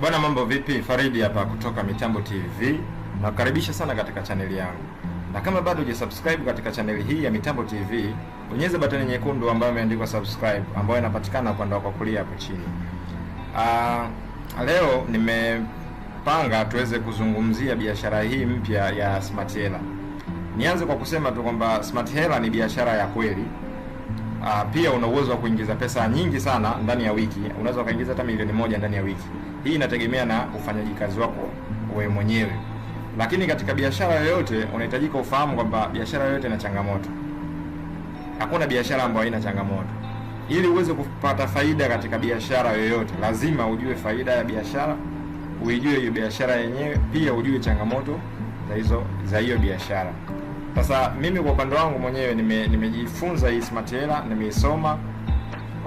Bwana, mambo vipi? Faridi hapa kutoka Mitambo TV. Nakukaribisha sana katika chaneli yangu. Na kama bado hujasubscribe katika chaneli hii ya Mitambo TV, bonyeza batani nyekundu ambayo imeandikwa subscribe, ambayo inapatikana upande wa kulia hapo chini. Leo nimepanga tuweze kuzungumzia biashara hii mpya ya Smart Hela. Nianze kwa kusema tu kwamba Smart Hela ni biashara ya kweli. Pia una uwezo wa kuingiza pesa nyingi sana ndani ya wiki. Unaweza kuingiza hata milioni 1 ndani ya wiki. Hii inategemea na ufanyaji kazi wako wewe mwenyewe. Lakini katika biashara yoyote unahitajika ufahamu kwamba biashara yoyote ina changamoto. Hakuna biashara ambayo haina changamoto. Ili uweze kupata faida katika biashara yoyote, lazima ujue faida ya biashara, uijue hiyo biashara yenyewe, pia ujue changamoto za hiyo biashara. Sasa mimi kwa upande wangu mwenyewe nimejifunza hii Smart Hela, nimeisoma,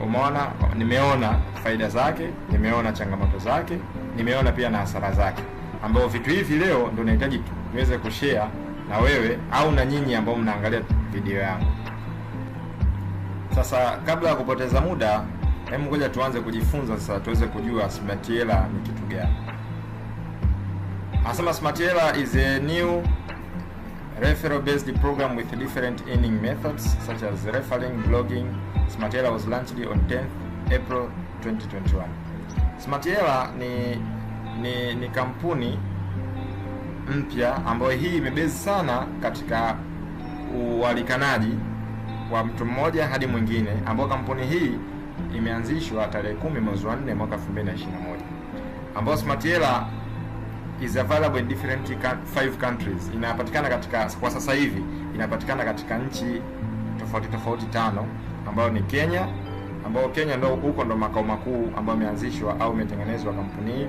umeona, nimeona faida zake, nimeona changamoto zake, nimeona pia na hasara zake, ambao vitu hivi leo ndio nahitaji niweze kushare na wewe au na nyinyi ambao mnaangalia video yangu. Sasa kabla ya kupoteza muda, hebu ngoja tuanze kujifunza sasa, tuweze kujua Smart Hela ni kitu gani. Anasema Smart Hela is a new referral based program with different earning methods such as referring, blogging. Smart Hela was launched on 10th April 2021. Smart Hela ni kampuni mpya ambayo hii imebezi sana katika ualikanaji wa mtu mmoja hadi mwingine, ambayo kampuni hii imeanzishwa tarehe 10 mwezi wa 4 mwaka 2021, ambayo Smart Hela is available in different 5 countries. Inapatikana kwa sasa hivi inapatikana katika nchi tofauti 5, ambayo ni Kenya, ambayo Kenya ndio huko ndo makao makuu ambayo imeanzishwa au imetengenezwa kampuni hii.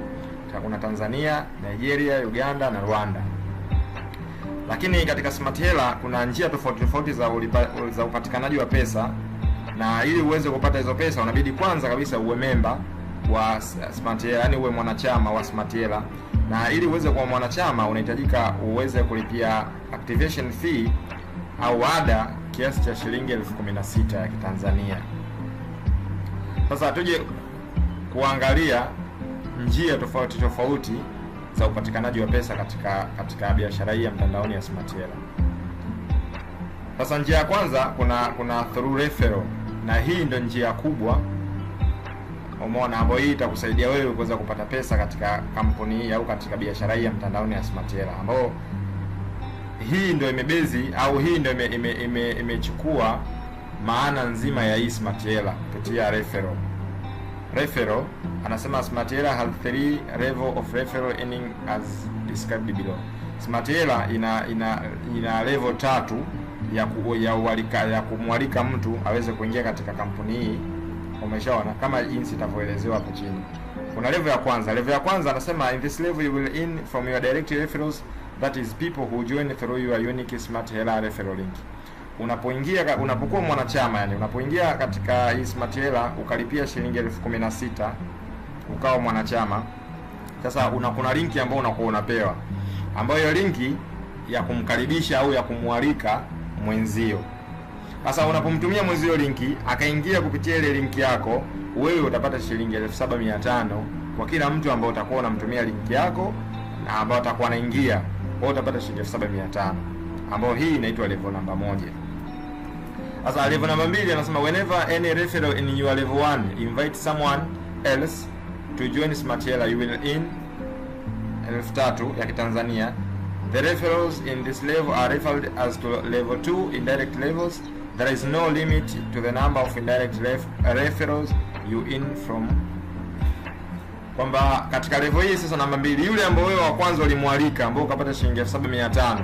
Kuna Tanzania, Nigeria, Uganda na Rwanda. Lakini katika Smart Hela kuna njia tofauti za upatikanaji wa pesa, na ili uweze kupata hizo pesa unabidi kwanza kabisa uwe member wa Smart Hela, yani uwe mwanachama wa Smart Hela. Na ili uweze kuwa mwanachama unahitajika uweze kulipia activation fee au ada kiasi cha shilingi 16,000 ya Kitanzania. Sasa tuje kuangalia njia tofauti za upatikanaji wa pesa katika biashara hii ya mtandaoni ya Smart Hela. Sasa njia ya kwanza kuna through referral, na hii ndio njia kubwa, umeona, ambayo hii itakusaidia wewe kuweza kupata pesa katika kampuni hii au katika biashara hii ya mtandaoni ya Smart Hela, ambayo hii ndio imebezi au hii ndio imechukua maana nzima ya hii Smart Hela kupitia referral. Referral, anasema Smart Hela has 3 level of referral earning as described below. Smart Hela ina level 3 ya kumwalika mtu aweze kuingia katika kampuni hii. Umeshaona kama jinsi itavyoelezewa hapo chini. Kuna level ya kwanza. Level ya kwanza anasema in this level you will earn from your direct referrals, that is people who join through your unique Smart Hela referral link. Unapokuwa mwanachama, yani unapoingia katika hii Smart Hela ukalipia shilingi 16,000 ukawa mwanachama, sasa kuna linki ambayo unakuwa unapewa, ambayo hiyo linki ya kumkaribisha au ya kumwalika mwenzio. Sasa unapomtumia mwenzio linki akaingia kupitia ile linki yako, wewe utapata shilingi 7,500 kwa kila mtu ambaye utakuwa unamtumia linki yako na ambaye atakuwa anaingia, wewe utapata shilingi 7,500, ambayo hii inaitwa level namba 1. Sasa level namba 2 anasema whenever any referral in your level 1 invite someone else to join Smart Hela you will earn 3,000 ya Kitanzania. The referrals in this level are referred as to level 2 indirect levels. There is no limit to the number of indirect referrals you earn from. Kwamba katika level hii sasa namba 2, yule ambaye wewe wa kwanza ulimwalika ambao ukapata shilingi 7,500,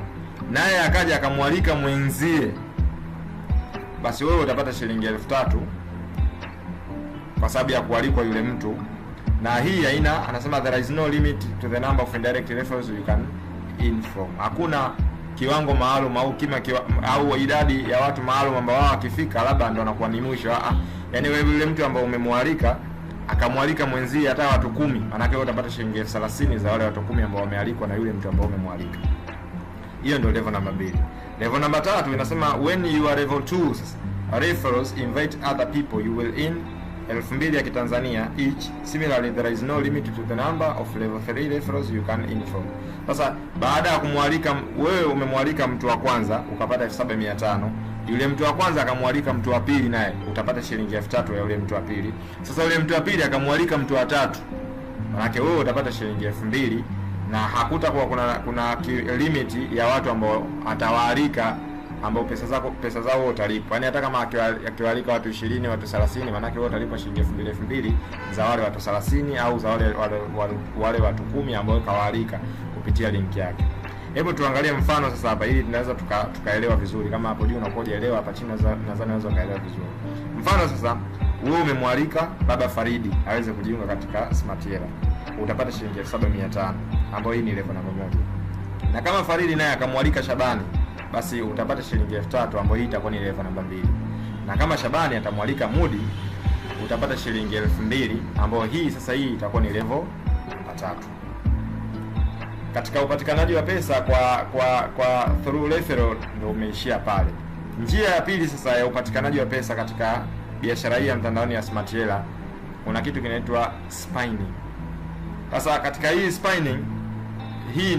naye akaja akamwalika mwenzie, basi wewe utapata shilingi 3,000 kwa sababu ya kualikwa yule mtu. Na hii haina, anasema there is no limit to the number of indirect referrals you can earn from. Hakuna kiwango maalum au idadi ya watu maalum ambao wakifika labda ndio anakuwa ni mwisho. Yaani wewe yule mtu ambaye umemwalika akamwalika mwenzie hata watu 10, maana yake utapata shilingi 30,000 za wale watu 10 ambao wamealikwa na yule mtu ambaye umemwalika. Hiyo ndio level namba 2. Level namba 3 inasema when you are level 2 referrals invite other people you will earn 2,000 ya Kitanzania each. Similarly, there is no limit to the number of level 3 referrals you can inform. Sasa baada ya kumwalika wewe, umemwalika mtu wa kwanza ukapata 7,500, yule mtu wa kwanza akamwalika mtu wa pili, naye utapata shilingi 3,000 ya yule mtu wa pili. Sasa yule mtu wa pili akamwalika mtu wa tatu, maana wewe utapata shilingi 2,000, na hakutakuwa kuna limit ya watu ambao atawaalika ambao pesa zao utalipa. Yaani hata kama akiwalika watu 20, watu 30, maana yake wewe utalipa shilingi 2,000 za wale watu 30 au za wale watu 10 ambao kawaalika kupitia link yake. Hebu tuangalie mfano sasa hapa, ili tunaweza tukaelewa vizuri. Kama hapo juu unakoje elewa, hapa chini nadhani unaweza kaelewa vizuri. Mfano sasa, wewe umemwalika labda Faridi aweze kujiunga katika Smart Hela, utapata shilingi 7,500 ambayo hii ni level namba 1. Na kama Faridi naye akamwalika Shabani, basi utapata shilingi 3,000 ambayo hii itakuwa ni level namba 2. Na kama Shabani atamwalika Mudi, utapata shilingi 2,000 ambayo hii sasa hii itakuwa ni level namba 3. Katika upatikanaji wa pesa kwa through referral ndio umeishia pale. Njia ya pili sasa ya upatikanaji wa pesa katika biashara hii ya mtandaoni ya Smart Hela, kuna kitu kinaitwa spinning. Sasa katika hii spinning, hii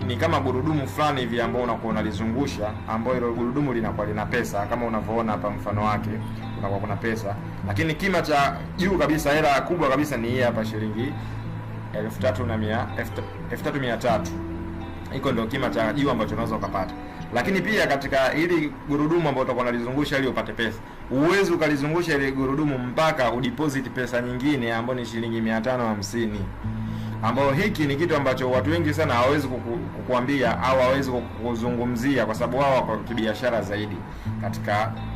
ni kama gurudumu fulani hivi ambao unakuwa unalizungusha, ambao hilo gurudumu linakuwa lina pesa kama unavyoona hapa mfano wake, unakuwa kuna pesa. Lakini kima cha juu kabisa, hela kubwa kabisa ni hii hapa, shilingi 3,300. Hiko ndio kima cha juu ambacho unaweza ukapata. Lakini pia katika ili gurudumu ambao utakuwa unalizungusha ili upate pesa, uwezo ukalizungusha ile gurudumu mpaka udeposit pesa nyingine ambayo ni shilingi 550. Ambao hiki ni kitu ambacho watu wengi sana hawawezi kukuambia au hawawezi kukuzungumzia, kwa sababu wao wako kibiashara zaidi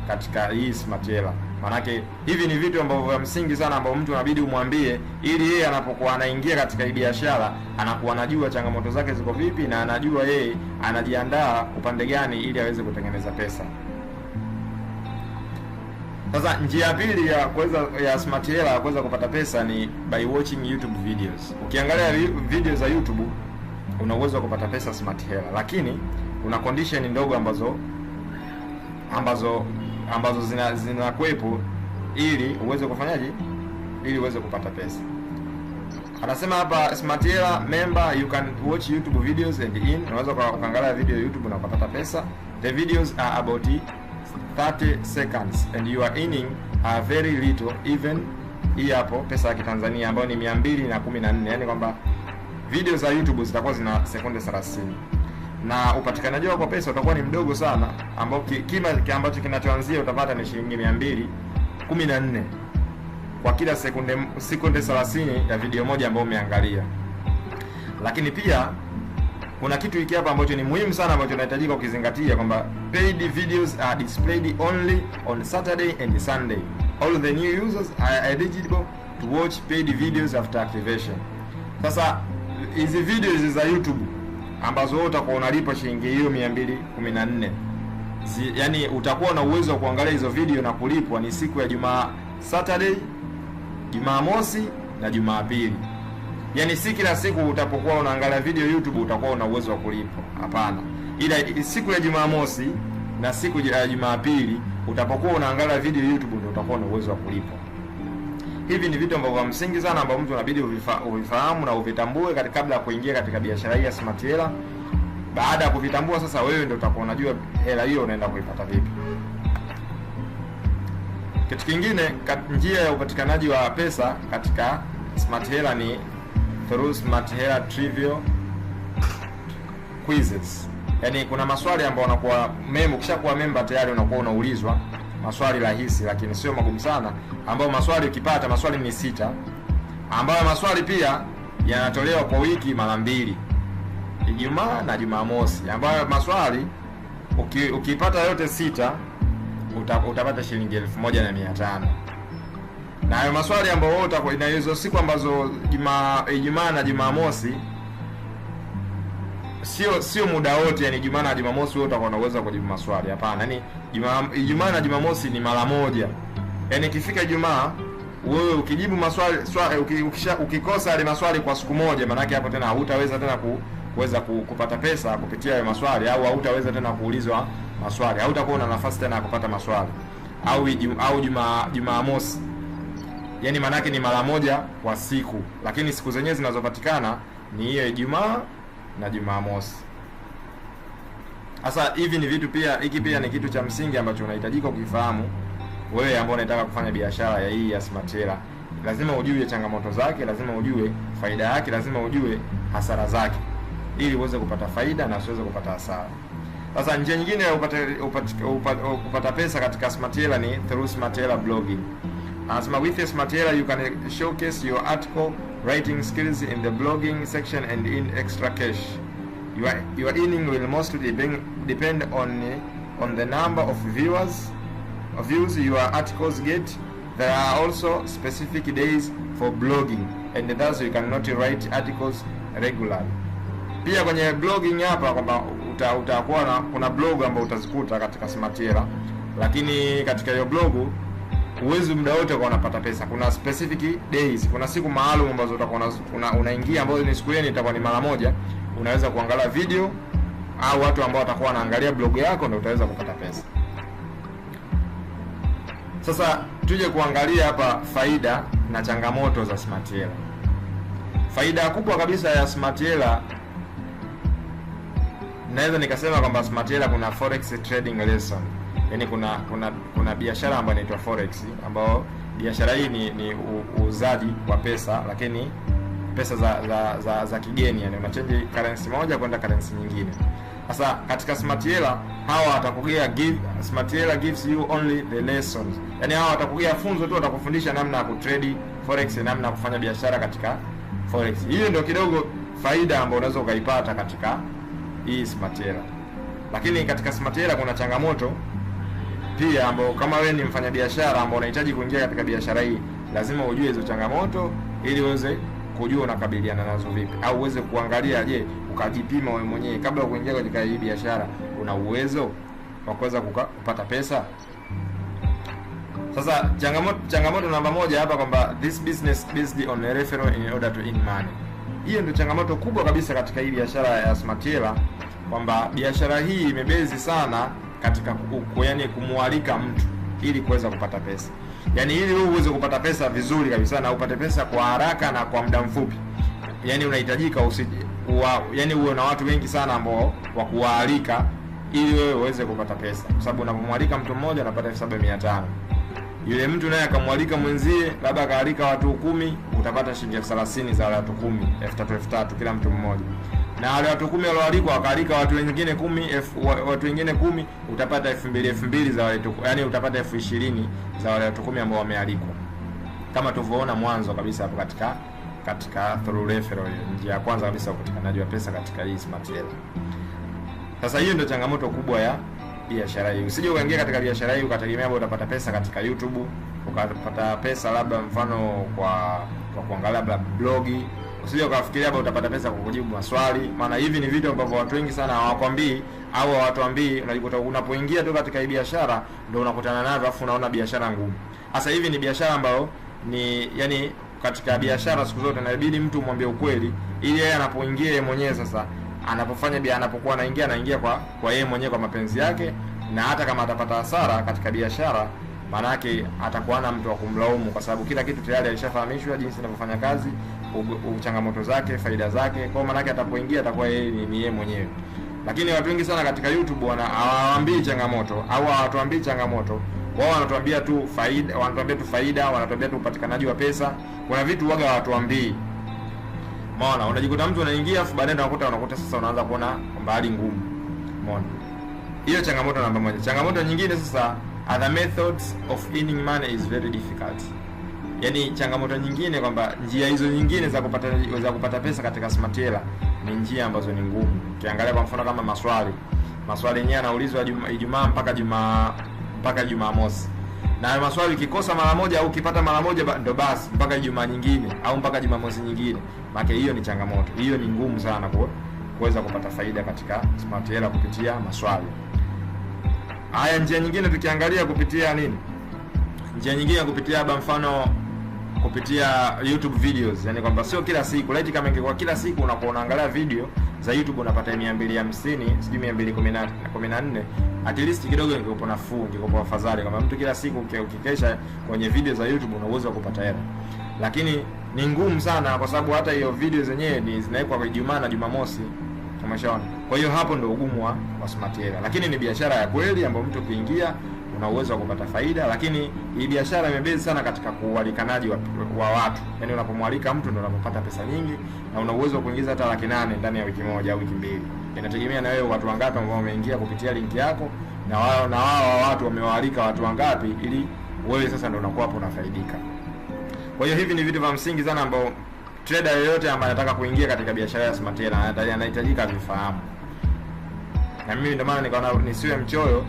katika hii Smart Hela. Manake hivi ni vitu ambavyo vya msingi sana ambao mtu anabidi umwambie, ili yeye anapokuwa anaingia katika hii biashara anakuwa anajua changamoto zake ziko vipi, na anajua yeye anajiandaa upande gani ili aweze kutengeneza pesa. Sasa njia ya pili ya Smart Hela kuweza kupata pesa ni by watching YouTube videos. Ukiangalia video za YouTube una uwezo wa kupata pesa Smart Hela, lakini kuna condition ndogo ambazo zinakuepo ili uweze kufanyaje, ili uweze kupata pesa. Anasema hapa Smart Hela member, you can watch YouTube videos and unaweza kuangalia video YouTube na kupata pesa. The videos are about 30 seconds and you are earning a very little, even hii hapo pesa ya Kitanzania ambayo ni 214. Yani kwamba video za YouTube zitakuwa zina sekunde 30, na upatikanaji wako pesa utakuwa ni mdogo sana, ambao kima ambacho kinachoanzia utapata ni shilingi 214 kwa kila sekunde 30 ya video moja ambayo umeangalia. Lakini pia kuna kitu hiki hapa ambacho ni muhimu sana ambacho unahitajika ukizingatia, kwamba paid videos are displayed only on Saturday and Sunday. All the new users are eligible to watch paid videos after activation. Sasa hizi videos za YouTube ambazo wewe utakuwa unalipa shilingi hiyo 214, yani utakuwa na uwezo wa kuangalia hizo video na kulipwa ni siku ya Saturday, Jumamosi na Jumapili. Yani si kila siku utapokuwa unaangalia video YouTube utakuwa una uwezo wa kulipwa. Hapana. Ila siku ya Jumamosi na siku ya Jumapili utapokuwa unaangalia video YouTube ndio utakuwa na uwezo wa kulipwa. Hivi ni vitu ambavyo msingi sana ambavyo mtu anabidi uvifahamu na uvitambue kabla ya kuingia katika biashara hii ya Smart Hela. Baada ya kuvitambua sasa, wewe ndio utakuwa unajua hela hiyo unaenda kuipata vipi. Kitu kingine, njia ya upatikanaji wa pesa katika Smart Hela ni through Smart Hela trivial quizzes. Yani kuna maswali ambayo unakuwa ukishakuwa member tayari unakuwa unaulizwa maswali rahisi lakini sio magumu sana, ambayo maswali ukipata, maswali ni 6, ambayo maswali pia yanatolewa kwa wiki mara 2, Ijumaa na Jumamosi, ambayo maswali ukipata yote 6 utapata shilingi 1,500. Na hayo maswali ambayo wote ina hizo siku ambazo Ijumaa na Jumamosi, sio muda wote, yani Ijumaa na Jumamosi wote utakuwa na uwezo kujibu maswali. Hapana, yani Ijumaa na Jumamosi ni mara moja. Yani ikifika Ijumaa wewe ukijibu maswali ukikosa yale maswali kwa siku moja, maana yake hapo tena hutaweza tena kuweza kupata pesa kupitia hayo maswali, au hutaweza tena kuulizwa maswali, au utakuwa na nafasi tena ya kupata maswali. Au Jumamosi yani manake ni mara moja kwa siku, lakini siku zenyewe zinazopatikana ni hiyo Ijumaa na Jumamosi. Sasa hivi ni vitu pia, hiki pia ni kitu cha msingi ambacho unahitajika ukifahamu wewe ambao unataka kufanya biashara ya hii ya Smart Hela. Lazima ujue changamoto zake, lazima ujue faida yake, lazima ujue hasara zake, ili uweze kupata faida na usiweze kupata hasara. Sasa njia nyingine ya kupata pesa katika Smart Hela ni through Smart Hela blogging. Anasema with Smart Hela you can showcase your article writing skills in the blogging section and in extra cash. Your earning will mostly depend on the number of views your articles get. There are also specific days for blogging and thus you cannot write articles regularly. Pia kwenye blogging hapa kwamba utakuwa na kuna blog ambazo utazikuta katika Smart Hela, lakini katika hiyo blog uwezo muda wote kwa unapata pesa. Kuna specific days, kuna siku maalum ambazo utakuwa unaingia ambazo ni siku yenu itakuwa ni mara moja, unaweza kuangalia video au watu ambao watakuwa wanaangalia blog yako ndio utaweza kupata pesa. Sasa tuje kuangalia hapa faida na changamoto za Smart Hela. Faida kubwa kabisa ya Smart Hela, naweza nikasema kwamba Smart Hela kuna forex trading lesson. Yaani kuna biashara ambayo inaitwa forex, ambayo biashara hii ni uuzaji wa pesa, lakini pesa za kigeni, yani unachange currency moja kwenda currency nyingine. Sasa katika Smart Hela hawa watakugea Smart Hela gives you only the lessons. Yaani hawa watakugea funzo tu, watakufundisha namna ya kutrade forex, namna ya kufanya biashara katika forex. Hiyo ndio kidogo faida ambayo unaweza ukaipata katika hii Smart Hela. Lakini katika Smart Hela kuna changamoto pia, ambao kama wewe ni mfanyabiashara ambao unahitaji kuingia katika biashara hii, lazima ujue hizo changamoto ili uweze kujua unakabiliana nazo vipi, au uweze kuangalia, je, ukajipima wewe mwenyewe kabla ya kuingia katika hii biashara, una uwezo wa kuweza kupata pesa. Sasa changamoto namba moja hapa kwamba this business based on a referral in order to earn money. Hiyo ndio changamoto kubwa kabisa katika hii biashara ya Smart Hela, kwamba biashara hii imebezi sana katika yaani kumwalika mtu ili kuweza kupata pesa. Yaani ili wewe uweze kupata pesa vizuri kabisa na upate pesa kwa haraka na kwa muda mfupi, yaani unahitajika yaani uwe na watu wengi sana ambao wa kuwaalika ili wewe uweze kupata pesa. Kwa sababu unapomwalika mtu mmoja unapata 7500. Yule mtu naye akamwalika mwenzie, labda akaalika watu 10, utapata shilingi 30 za watu 10, 3000 kila mtu mmoja. Na wale watu 10 walioalikwa wakaalika watu wengine 10, watu wengine 10, utapata 2000 za wale, yaani utapata 20000 za wale watu 10 ambao wamealikwa. Kama tulivyoona mwanzo kabisa hapo katika through referral, njia ya kwanza kabisa upatikanaji wa pesa katika hii Smart Hela. Sasa hiyo ndio changamoto kubwa ya biashara hii. Usije ukaingia katika biashara hii ukategemea labda utapata pesa katika YouTube, ukapata pesa labda mfano kwa kuangalia blogi. Usije ukafikiria labda utapata pesa kwa kujibu maswali, maana hivi ni vitu ambavyo watu wengi sana hawakwambii au hawatuambii. Unajikuta unapoingia tu katika hii biashara ndio unakutana nayo, alafu unaona biashara ngumu. Sasa hivi ni biashara ambayo ni yani, katika biashara siku zote inabidi mtu umwambie ukweli, ili yeye anapoingia yeye mwenyewe sasa anapofanya anapokuwa anaingia kwa yeye mwenyewe kwa mapenzi yake, na hata kama atapata hasara katika biashara, maana yake atakuwa na mtu wa kumlaumu, kwa sababu kila kitu tayari alishafahamishwa jinsi inavyofanya kazi, changamoto zake, faida zake. Kwa maana yake atapoingia atakuwa yeye ni yeye mwenyewe. Lakini watu wengi sana katika YouTube hawaambii changamoto au hawatuambii changamoto. Wao wanatuambia tu faida, wanatuambia tu upatikanaji wa pesa. Kuna vitu waga hawatuambii. Umeona, unajikuta mtu anaingia afu baadaye unakuta sasa unaanza kuona kwamba hali ngumu. Umeona? Hiyo changamoto namba moja. Changamoto nyingine sasa, other methods of earning money is very difficult. Yaani changamoto nyingine kwamba njia hizo nyingine za kupata pesa katika Smart Hela ni njia ambazo ni ngumu. Ukiangalia kwa mfano kama maswali yenyewe yanaulizwa Ijumaa mpaka Jumamosi. Na maswali ukikosa mara moja au ukipata mara moja ndo basi mpaka Ijumaa nyingine au mpaka Jumamosi nyingine. Maana hiyo ni changamoto. Hiyo ni ngumu sana kuweza kupata faida katika Smart Hela kupitia maswali. Haya, njia nyingine tukiangalia kupitia nini? Njia nyingine kupitia haba mfano kupitia YouTube videos. Yaani kwamba sio kila siku, laiti kama ingekuwa kila siku unakuwa unaangalia video za YouTube unapata 250, sijui 214, at least kidogo ingekuwa nafuu, ingekuwa afadhali kama mtu kila siku ukikesha kwenye video za YouTube una uwezo wa kupata hela. Lakini ni ngumu sana kwa sababu hata hiyo video zenyewe ni zinawekwa kwa Ijumaa na Jumamosi. Umeshaona? Kwa hiyo hapo ndio ugumu wa Smart Hela. Lakini ni biashara ya kweli ambayo mtu ukiingia una uwezo wa kupata faida, lakini hii biashara imebezi sana katika kualikanaji wa watu. Yaani unapomwalika mtu ndio unapopata pesa nyingi na una uwezo wa kuingiza hata 800,000 ndani ya wiki moja au wiki mbili. Inategemea na wewe watu wangapi ambao wameingia kupitia linki yako na wao watu wamewaalika watu wangapi, ili wewe sasa ndio unakuwa hapo unafaidika. Kwa hiyo hivi ni vitu vya msingi sana ambao trader yoyote ambaye anataka kuingia katika biashara ya Smart Hela anahitajika vifahamu. Na mimi ndio maana nikaona nisiwe mchoyo,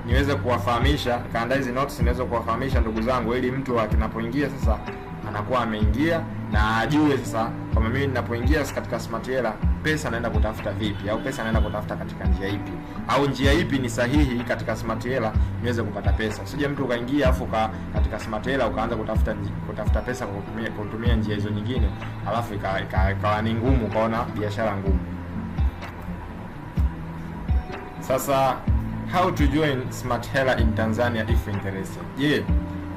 niweze kuwafahamisha, kaandaa hizi notes niweze kuwafahamisha ndugu zangu, ili mtu akinapoingia sasa anakuwa ameingia na ajue sasa kama mimi ninapoingia katika Smart Hela pesa naenda kutafuta vipi, au pesa naenda kutafuta katika njia ipi, au njia ipi ni sahihi katika Smart Hela niweze kupata pesa. Usije mtu ukaingia afu katika Smart Hela ukaanza kutafuta pesa kwa kutumia njia hizo nyingine, alafu ikawa ni ngumu, ukaona biashara ngumu. Sasa how to join Smart Hela in Tanzania if interested.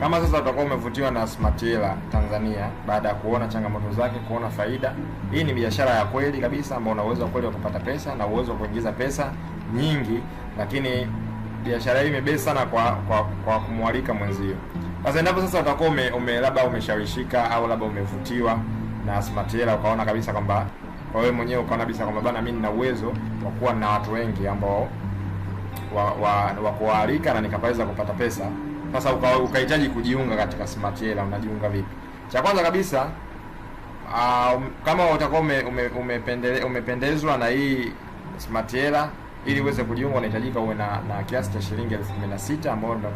Kama sasa utakuwa umevutiwa na Smart Hela Tanzania baada ya kuona changamoto zake, kuona faida, hii ni biashara ya kweli kabisa ambayo una uwezo kweli wa kupata pesa na uwezo wa kuingiza pesa nyingi, lakini biashara hii imebase sana kwa kumwalika mwenzio. Sasa endapo sasa utakuwa labda umeshawishika au labda umevutiwa na Smart Hela, ukaona kabisa kwamba kwa wewe mwenyewe ukaona kabisa kwamba bana, mimi nina uwezo wa kuwa na watu wengi ambao wa kualika na nikaweza kupata pesa. Sasa ukahitaji kujiunga katika Smart Hela, unajiunga vipi? Cha kwanza kabisa, kama utakuwa umependezwa na hii Smart Hela, ili uweze kujiunga unahitajika uwe na kiasi cha shilingi 16,000 ambayo ndio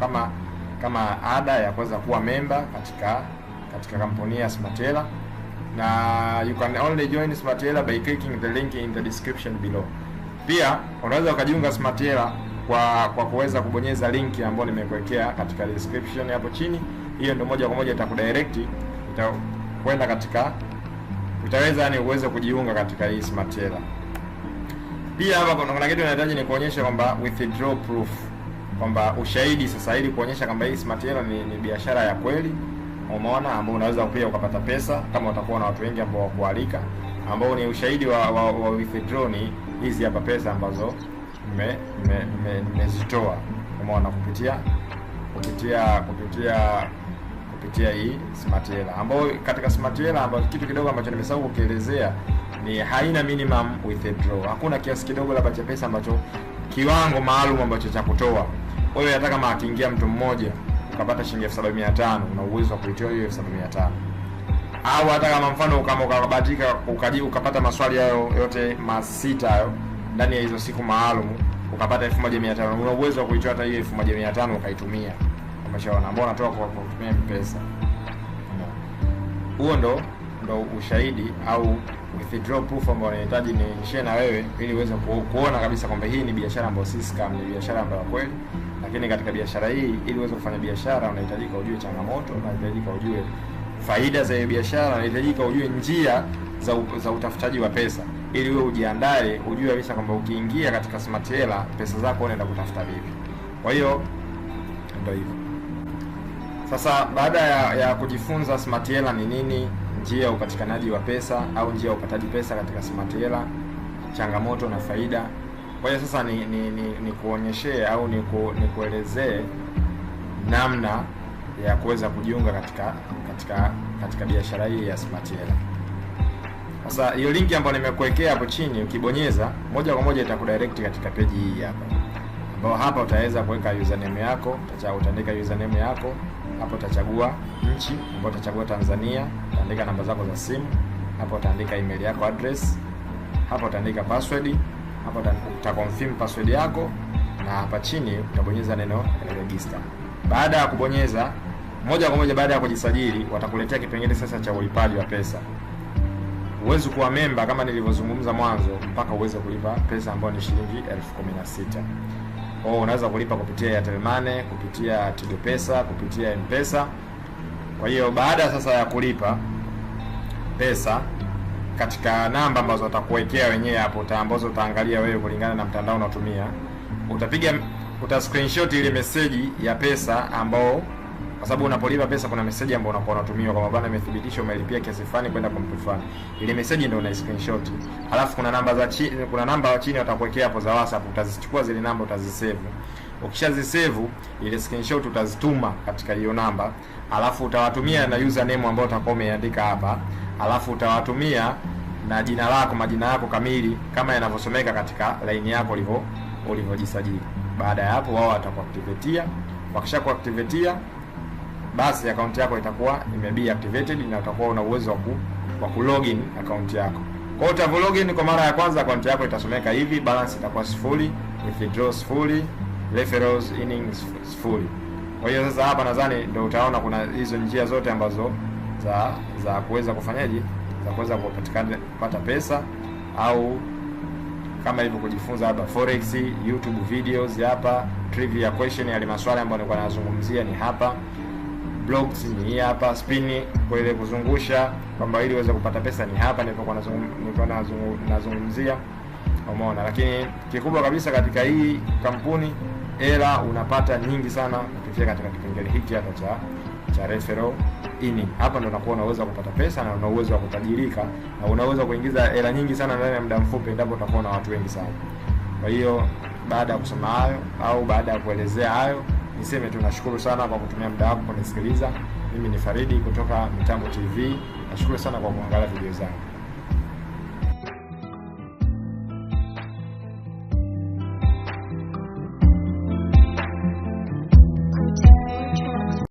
kama ada ya kuweza kuwa member katika kampuni ya Smart Hela. Na you can only join Smart Hela by clicking the link in the description below. Pia unaweza ukajiunga Smart Hela kwa kuweza kubonyeza linki ambayo nimekuwekea katika description hapo chini. Hiyo ndio moja kwa moja itakudirect, itakwenda katika, utaweza yani uweze kujiunga katika hii Smart Hela. Pia hapa kuna kitu ninahitaji ni kuonyesha kwamba withdraw proof, kwamba ushahidi sasa, ili kuonyesha kwamba hii Smart Hela ni biashara ya kweli, umeona, ambao unaweza pia ukapata pesa kama utakuwa na watu wengi ambao wakualika, ambao ni ushahidi wa withdraw. Ni hizi hapa pesa ambazo nimezitoa, umeona, kupitia hii Smart Hela, ambayo katika Smart Hela ambayo kitu kidogo ambacho nimesahau kukielezea ni haina minimum withdraw. Hakuna kiasi kidogo labda cha pesa ambacho kiwango maalum ambacho cha kutoa. Wewe hata kama akiingia mtu mmoja ukapata shilingi 7,500, una uwezo wa kuitoa hiyo 7,500. Au hata kama mfano kama ukabahatika ukapata maswali hayo yote masita hayo ndani ya hizo siku maalum ukapata 1,500, una uwezo wa kuitoa hata hiyo 1,500 ukaitumia. Umeshaona, ambao unatoa kwa kutumia M-Pesa. Huo ndo ushahidi au withdraw proof ambao unahitaji ni share na wewe, ili uweze kuona kabisa kwamba hii ni biashara ambayo si scam, ni biashara ambayo kweli. Lakini katika biashara hii, ili uweze kufanya biashara, unahitajika ujue changamoto, unahitajika ujue faida za hiyo biashara, unahitajika ujue njia za utafutaji wa pesa, ili wewe ujiandae, ujue kabisa kwamba ukiingia katika Smart Hela pesa zako unaenda kutafuta vipi. Kwa hiyo ndio hivyo. Sasa baada ya kujifunza Smart Hela ni nini, njia ya upatikanaji wa pesa au njia ya upataji pesa katika Smart Hela, changamoto na faida, kwa hiyo sasa ni kuonyeshe au ni kuelezee namna ya kuweza kujiunga katika biashara hii ya Smart Hela. Sasa hiyo linki ambayo nimekuwekea hapo chini, ukibonyeza moja kwa moja itakudirect katika page hii hapa, ambao hapa utaweza kuweka username yako, utaandika username yako. Hapo utachagua nchi, ambapo utachagua Tanzania, utaandika namba zako za simu, hapo utaandika email yako, address, hapo utaandika password, hapo utaconfirm password yako, na hapa chini utabonyeza neno register. Baada ya kubonyeza, moja kwa moja baada ya kujisajili, watakuletea kipengele sasa cha ulipaji wa pesa. Uweze kuwa member kama nilivyozungumza mwanzo, mpaka uweze kulipa pesa ambayo ni shilingi 16,000. Unaweza kulipa kupitia Airtel Money, kupitia Tigo Pesa, kupitia M-Pesa. Kwa hiyo baada sasa ya kulipa pesa, katika namba ambazo watakuwekea wenyewe hapo, ambazo utaangalia wewe kulingana na mtandao unaotumia. Uta screenshot ile message ya pesa ambao, kwa sababu unapolipa pesa kuna message ambayo unakuwa unatumiwa kwa bwana imethibitisha umelipia kiasi fulani kwenda kwa mtu fulani. Ile message ndio una screenshot. Alafu kuna namba za chini, kuna namba wa chini watakuwekea hapo za WhatsApp, utazichukua zile namba utazisave. Ukishazisave ile screenshot utazituma katika hiyo namba, alafu utawatumia na username ambao utakuwa umeandika hapa, alafu utawatumia na jina lako, majina yako kamili kama yanavyosomeka katika line yako ulivyojisajili. Baada ya hapo wao watakuactivatea. Wakisha kuactivatea, basi account yako itakuwa imebe activated na utakuwa una uwezo wa kulogin account yako. Kwa hiyo uta login kwa mara ya kwanza, account yako itasomeka hivi: balance itakuwa sifuri, withdrawals sifuri, referrals earnings sifuri. Kwa hiyo sasa hapa nadhani ndio utaona kuna hizo njia zote ambazo za kuweza kufanyaje, za kuweza kupata pesa, au kama hivyo kujifunza hapa forex, YouTube videos hapa, trivia question ya maswali ambayo nilikuwa nazungumzia ni hapa, blogs ni hapa, spin kwa ile kuzungusha kwamba ili uweze kupata pesa ni hapa nilikuwa nazungumzia. Umeona? Lakini kikubwa kabisa katika hii kampuni, hela unapata nyingi sana kupitia katika kipengele hiki hapa cha referral earning. Hapa ndo unakuwa unaweza kupata pesa na una uwezo wa kutajirika na unaweza kuingiza hela nyingi sana ndani ya muda mfupi endapo utakuwa na watu wengi sana. Kwa hiyo baada ya kusoma hayo au baada ya kuelezea hayo, niseme tu nashukuru sana kwa kutumia muda wako kunisikiliza. Mimi ni Faridi kutoka Mitambo TV. Nashukuru sana kwa kuangalia video zangu.